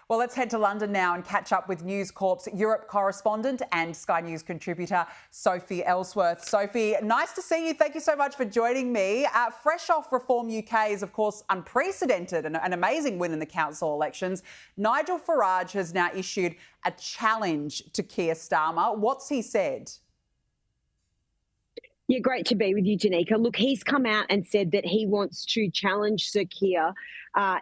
Well, let's head to London now and catch up with News Corp's Europe correspondent and Sky News contributor, Sophie Elsworth. Sophie, nice to see you. Thank you so much for joining me. Fresh off Reform UK is, of course, unprecedented and an amazing win in the council elections. Nigel Farage has now issued a challenge to Keir Starmer. What's he said? Yeah, great to be with you, Danica. Look, he's come out and said that he wants to challenge Sir Keir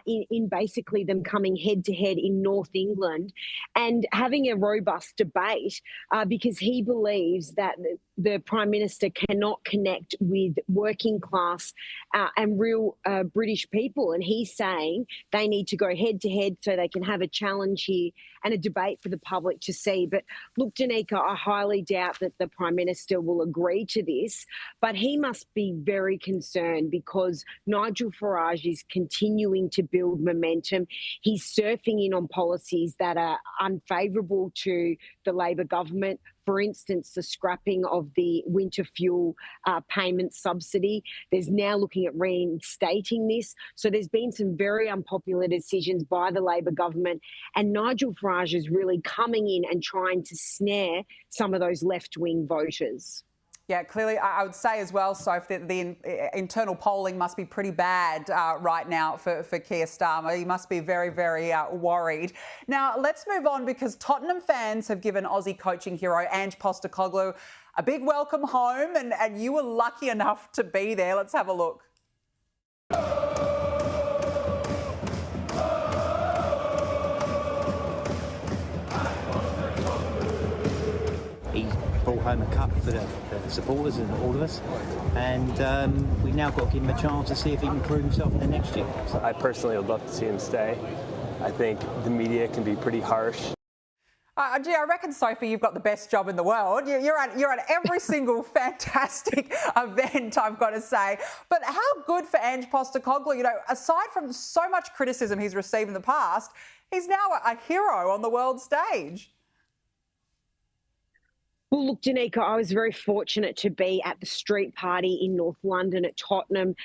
in basically them coming head-to-head in North England and having a robust debate because he believes that the Prime Minister cannot connect with working class and real British people. And he's saying they need to go head-to-head so they can have a challenge here and a debate for the public to see. But look, Danica, I highly doubt that the Prime Minister will agree to this, but he must be very concerned because Nigel Farage is continuing to build momentum. He's surfing in on policies that are unfavourable to the Labor government. For instance, the scrapping of the winter fuel payment subsidy. There's now looking at reinstating this. So there's been some very unpopular decisions by the Labor government. And Nigel Farage is really coming in and trying to snare some of those left-wing voters. Yeah, clearly, I would say as well, Soph, that the internal polling must be pretty bad right now for Keir Starmer. He must be very, very worried. Now, let's move on because Tottenham fans have given Aussie coaching hero Ange Postecoglou a big welcome home, and you were lucky enough to be there. Let's have a look. Brought home a cup for the supporters and all of us, and we've now got to give him a chance to see if he can prove himself in the next year. I personally would love to see him stay. I think the media can be pretty harsh. Gee, I reckon, Sophie, you've got the best job in the world. You're at every single fantastic event, I've got to say. But how good for Ange Postecoglou? You know, aside from so much criticism he's received in the past, he's now a hero on the world stage. Well, look, Danica, I was very fortunate to be at the street party in North London at Tottenham,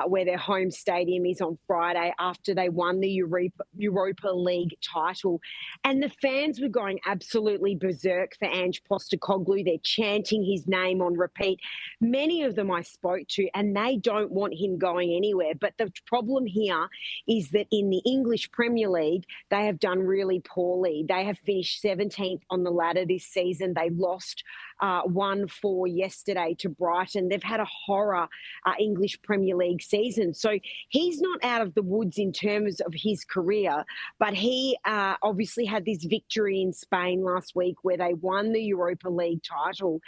where their home stadium is on Friday after they won the Europa League title. And the fans were going absolutely berserk for Ange Postecoglou. They're chanting his name on repeat. Many of them I spoke to, and they don't want him going anywhere. But the problem here is that in the English Premier League, they have done really poorly. They have finished 17th on the ladder this season. They lost 1-4 yesterday to Brighton. They've had a horror English Premier League season. So he's not out of the woods in terms of his career, but he obviously had this victory in Spain last week where they won the Europa League title.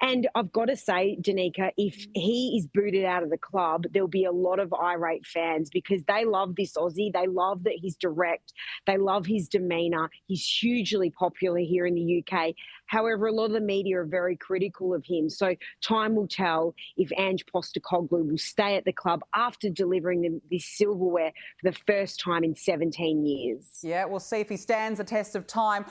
And I've got to say, Danica, if he is booted out of the club, there'll be a lot of irate fans because they love this Aussie. They love that he's direct. They love his demeanour. He's hugely popular here in the UK. However, a lot of the media are very critical of him. So time will tell if Ange Postecoglou will stay at the club after delivering them this silverware for the first time in 17 years. Yeah, we'll see if he stands the test of time.